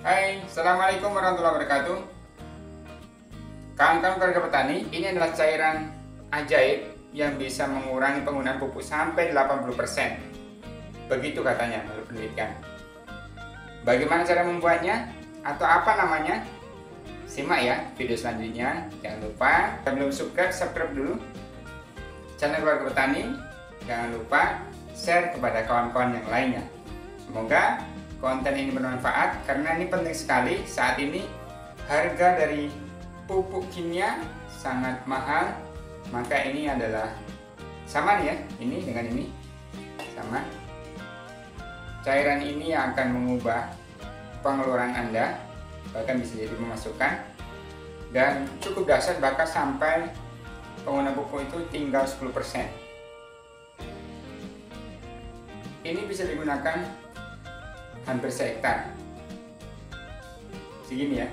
Hai, Assalamualaikum warahmatullahi wabarakatuh. Kawan-kawan keluarga petani, ini adalah cairan ajaib yang bisa mengurangi penggunaan pupuk sampai 80%. Begitu katanya menurut penelitian. Bagaimana cara membuatnya? Atau apa namanya? Simak ya video selanjutnya. Jangan lupa, yang belum subscribe dulu channel keluarga petani. Jangan lupa share kepada kawan-kawan yang lainnya. Semoga konten ini bermanfaat karena ini penting sekali. Saat ini harga dari pupuk kimia sangat mahal, maka ini adalah sama nih ya, ini dengan ini sama. Cairan ini akan mengubah pengeluaran Anda, bahkan bisa jadi memasukkan, dan cukup dahsyat, bahkan sampai pengguna pupuk itu tinggal 10%. Ini bisa digunakan hampir sehektar. Segini ya,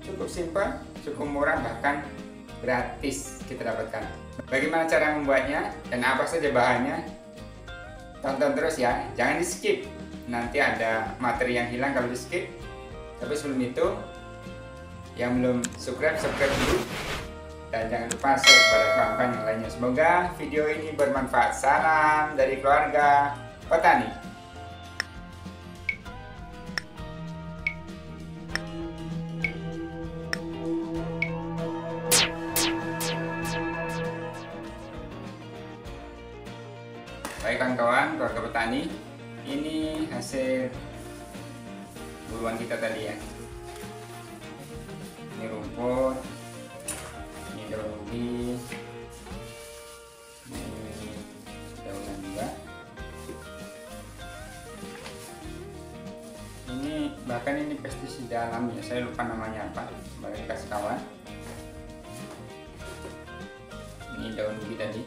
cukup simpel, cukup murah, bahkan gratis kita dapatkan. Bagaimana cara membuatnya dan apa saja bahannya? Tonton terus ya, jangan di skip. Nanti ada materi yang hilang kalau di skip. Tapi sebelum itu, yang belum subscribe dulu, dan jangan lupa share kepada kawan-kawan yang lainnya. Semoga video ini bermanfaat. Salam dari keluarga petani. Baik kawan-kawan keluarga petani, ini hasil buruan kita tadi ya. Ini rumput, ini daun ubi, ini daunan juga. Ini bahkan ini pestisida alami ya, saya lupa namanya apa, kembali kasih kawan. Ini daun ubi tadi.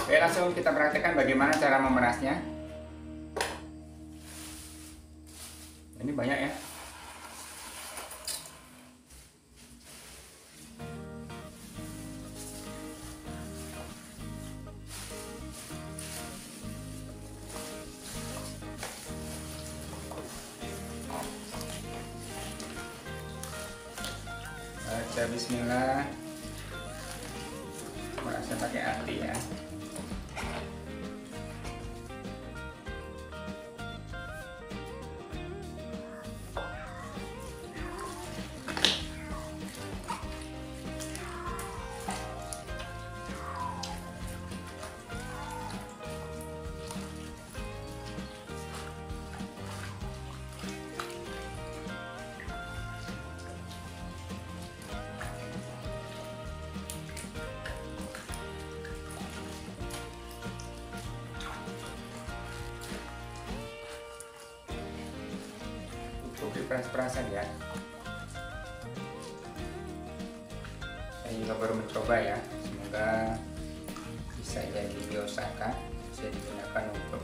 Oke, langsung kita praktekkan bagaimana cara memerasnya. Ini banyak ya. Baca bismillah. Merasa pakai hati ya. Peras-perasan ya. Saya juga baru mencoba ya. Semoga bisa jadi biosaka, bisa digunakan untuk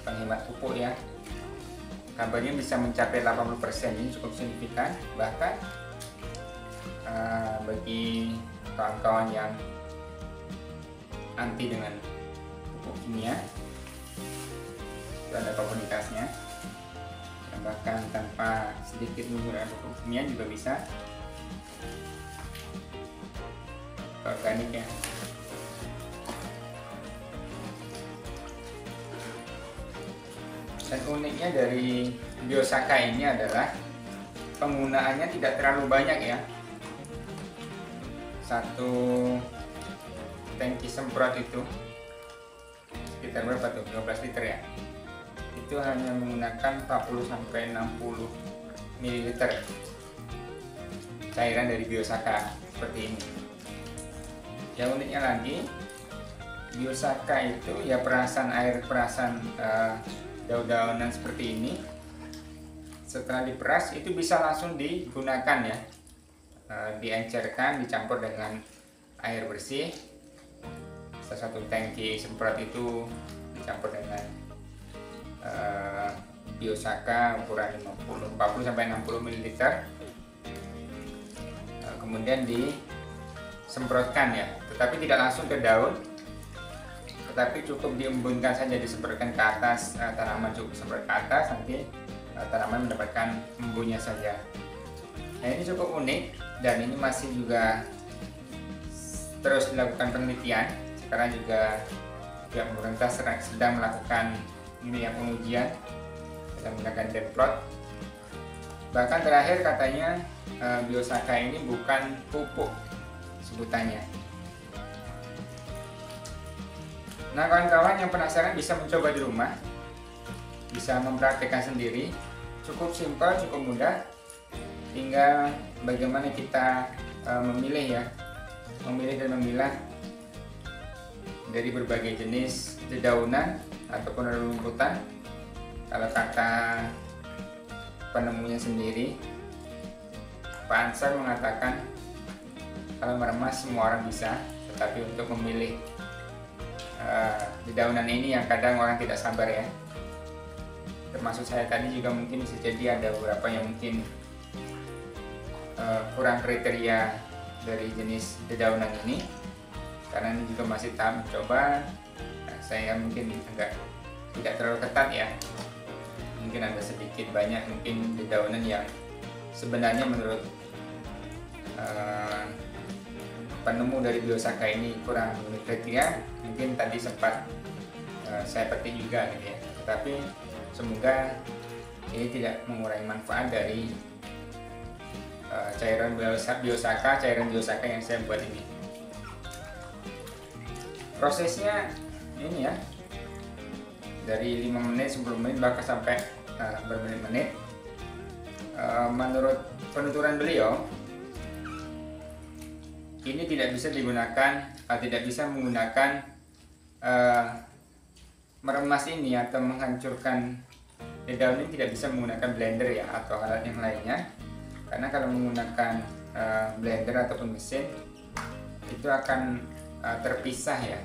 penghemat pupuk ya. Kabarnya bisa mencapai 80%, ini cukup signifikan. Bahkan bagi kawan-kawan yang anti dengan pupuk kimia, ada komunitasnya, dan bahkan tanpa sedikit menggunakan pupuk kimia juga bisa organik ya. Dan uniknya dari biosaka ini adalah penggunaannya tidak terlalu banyak ya. Satu tangki semprot itu sekitar berapa tuh? 12 liter ya. Itu hanya menggunakan 40-60 ml cairan dari biosaka seperti ini. Yang uniknya lagi, biosaka itu ya perasan air, perasan daun-daunan seperti ini. Setelah diperas itu bisa langsung digunakan ya, diencerkan, dicampur dengan air bersih. Salah satu tangki semprot itu dicampur dengan biosaka ukuran 40-60 ml, kemudian disemprotkan ya, tetapi tidak langsung ke daun, tetapi cukup diembunkan saja, disemprotkan ke atas tanaman, cukup semprot ke atas, nanti tanaman mendapatkan embunnya saja. Nah, ini cukup unik dan ini masih juga terus dilakukan penelitian. Sekarang juga pihak pemerintah sedang melakukan ini ya, pengujian dengan menggunakan dead plot. Bahkan terakhir katanya Biosaka ini bukan pupuk sebutannya. Nah, kawan-kawan yang penasaran bisa mencoba di rumah, bisa mempraktekkan sendiri. Cukup simpel, cukup mudah. Tinggal bagaimana kita memilih ya, memilih dan memilah dari berbagai jenis dedaunan ataupun rumputan. Kalau kata penemunya sendiri, Pak Ansar mengatakan kalau meremas semua orang bisa, tetapi untuk memilih dedaunan ini yang kadang orang tidak sabar ya. Termasuk saya tadi juga mungkin bisa jadi ada beberapa yang mungkin kurang kriteria dari jenis dedaunan ini, karena ini juga masih tahap mencoba. Saya mungkin tidak terlalu ketat ya, mungkin ada sedikit banyak mungkin dedaunan yang sebenarnya menurut penemu dari Biosaka ini kurang memenuhi kriteria. Mungkin tadi sempat saya petik juga gitu ya, tetapi semoga ini tidak mengurangi manfaat dari cairan Biosaka yang saya buat ini. Prosesnya ini ya, dari 5 menit, 10 menit, bahkan sampai bermenit-menit. Menurut penuturan beliau, ini tidak bisa menggunakan meremas ini atau menghancurkan daun ini, tidak bisa menggunakan blender ya atau alat yang lainnya. Karena kalau menggunakan blender ataupun mesin itu akan terpisah ya,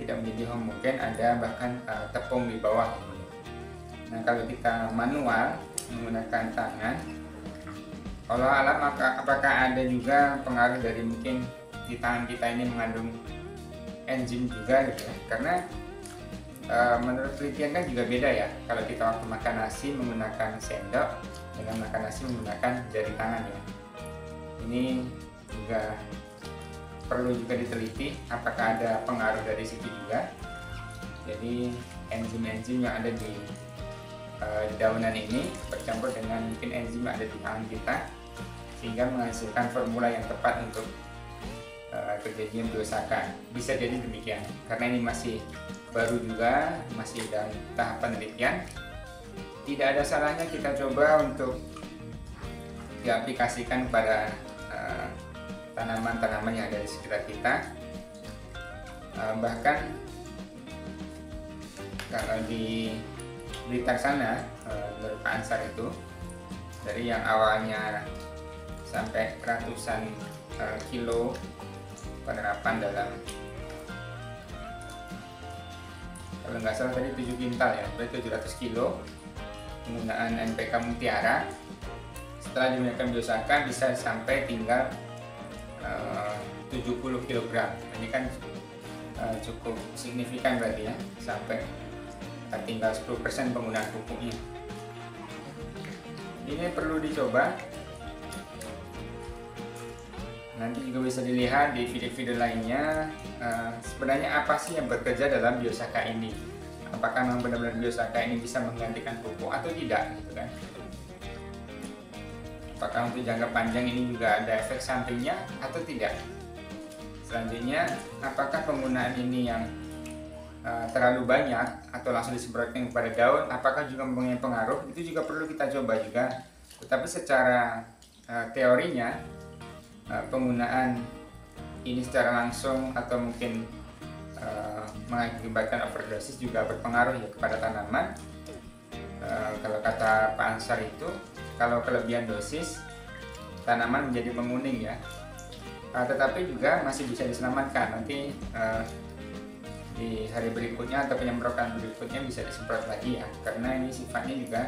tidak menjadi homogen, ada bahkan tepung di bawah. Nah, kalau kita manual menggunakan tangan, kalau alam apakah ada juga pengaruh dari mungkin di tangan kita ini mengandung enzim juga gitu ya. Karena menurut penelitian kan juga beda ya, kalau kita waktu makan nasi menggunakan sendok dengan makan nasi menggunakan jari tangan ya. Ini juga perlu juga diteliti apakah ada pengaruh dari situ juga. Jadi enzim-enzim yang ada di dedaunan ini bercampur dengan mungkin enzim yang ada di tangan kita, sehingga menghasilkan formula yang tepat untuk terjadinya Biosaka. Bisa jadi demikian, karena ini masih baru juga, masih dalam tahap penelitian. Tidak ada salahnya kita coba untuk diaplikasikan pada tanaman-tanaman yang ada di sekitar kita. Bahkan kalau di Blitar sana, menurut Pak Ansar itu, dari yang awalnya sampai ratusan kilo penerapan dalam, kalau nggak salah tadi 7 kintal ya, berarti 700 kilo penggunaan NPK Mutiara. Setelah digunakan Biosaka bisa sampai tinggal 70 kg. Ini kan cukup signifikan berarti ya, sampai tinggal 10% penggunaan pupuknya. Ini perlu dicoba. Nanti juga bisa dilihat di video-video lainnya sebenarnya apa sih yang bekerja dalam Biosaka ini. Apakah memang benar-benar Biosaka ini bisa menggantikan pupuk atau tidak gitu kan. Apakah untuk jangka panjang ini juga ada efek sampingnya atau tidak. Selanjutnya, apakah penggunaan ini yang terlalu banyak atau langsung disemprotkan kepada daun, apakah juga mempunyai pengaruh? Itu juga perlu kita coba juga. Tetapi secara teorinya, penggunaan ini secara langsung atau mungkin mengakibatkan overdosis juga berpengaruh ya kepada tanaman. Kalau kata Pak Ansar itu, kalau kelebihan dosis tanaman menjadi menguning ya, tetapi juga masih bisa diselamatkan. Nanti di hari berikutnya atau penyemprotan berikutnya bisa disemprot lagi ya, karena ini sifatnya juga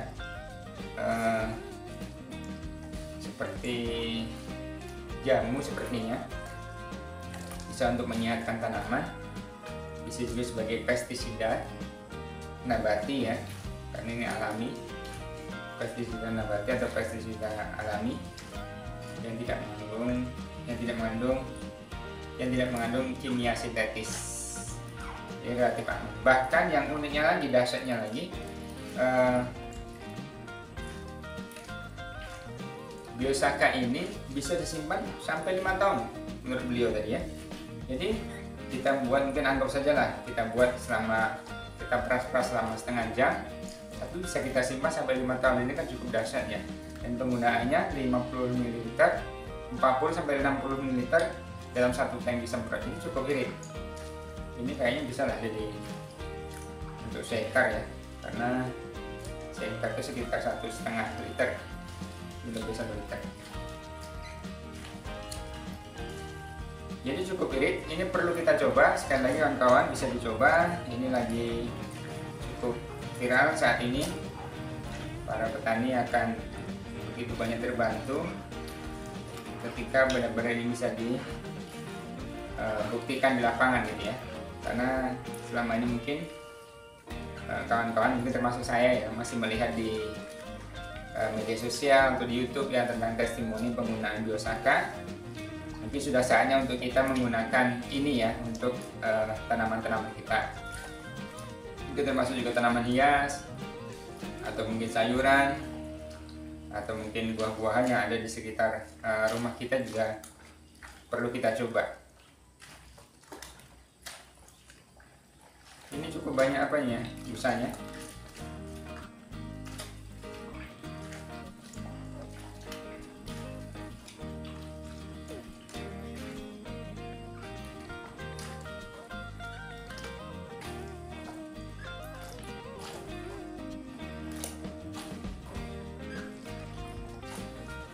seperti jamu sepertinya, bisa untuk menyehatkan tanaman. bisa juga sebagai pestisida nabati ya, karena ini alami. Pestisida nabati atau pestisida alami yang tidak mengandung kimia sintetis. Jadi relatif aman. Bahkan yang uniknya lagi, dahsyatnya lagi, Biosaka ini bisa disimpan sampai 5 tahun menurut beliau tadi ya. Jadi kita buat, mungkin anggap saja lah kita buat selama, kita peras-peras selama setengah jam, tapi bisa kita simpan sampai 5 tahun. Ini kan cukup dahsyat ya. Dan penggunaannya 50 ml, 40 sampai 60 ml dalam satu tank disemprot. Ini cukup irit. Ini kayaknya bisa lah jadi untuk seekar ya, karena seekar itu sekitar 1,5 liter. Udah bisa 2 liter. Jadi cukup irit. Ini perlu kita coba. Sekali lagi kawan-kawan, bisa dicoba. Ini lagi cukup viral saat ini. Para petani akan begitu banyak terbantu ketika benar-benar ini bisa dibuktikan di lapangan gitu ya. Karena selama ini mungkin kawan-kawan, mungkin termasuk saya yang masih melihat di media sosial atau di YouTube ya tentang testimoni penggunaan Biosaka. Mungkin sudah saatnya untuk kita menggunakan ini ya untuk tanaman-tanaman kita. Mungkin termasuk juga tanaman hias atau mungkin sayuran atau mungkin buah-buahan yang ada di sekitar rumah kita juga perlu kita coba. Ini cukup banyak apanya, busanya.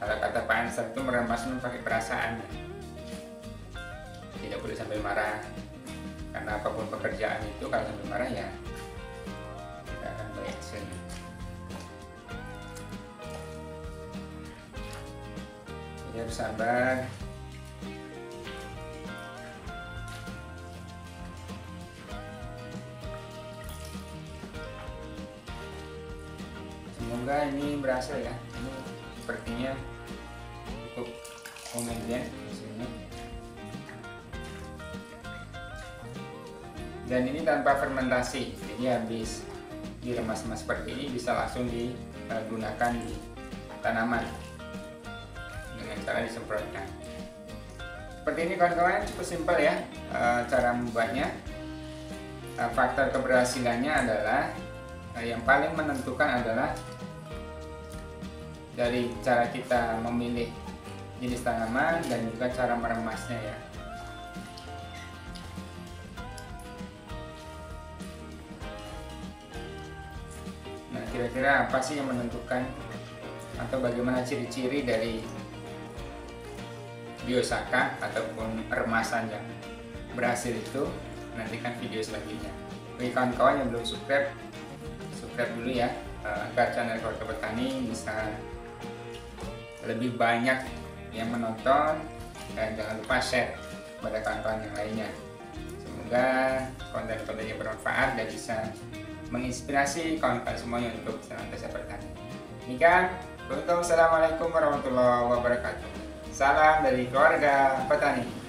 Kalau kata Pak Ansar itu meremas pakai perasaan, tidak boleh sambil marah, karena apapun pekerjaan itu kalau sambil marah ya tidak akan baik hasilnya. Jadi harus sabar. Semoga ini berhasil ya. Ini sepertinya cukup homogen hasilnya. Dan ini tanpa fermentasi, jadi habis diremas-remas seperti ini bisa langsung digunakan di tanaman dengan cara disemprotkan. Seperti ini kawan-kawan, cukup simpel ya cara membuatnya. Faktor keberhasilannya adalah yang paling menentukan adalah dari cara kita memilih jenis tanaman dan juga cara meremasnya ya. Nah, kira-kira apa sih yang menentukan atau bagaimana ciri-ciri dari Biosaka ataupun remasan yang berhasil itu? Nantikan video selanjutnya. Bagi kawan-kawan yang belum subscribe dulu ya, agar channel Keluarga Petani bisa lebih banyak yang menonton, dan jangan lupa share kepada kawan-kawan yang lainnya. Semoga konten-konten yang bermanfaat dan bisa menginspirasi kawan-kawan semuanya untuk senantiasa bertani. Demikian, assalamualaikum warahmatullahi wabarakatuh. Salam dari Keluarga Petani.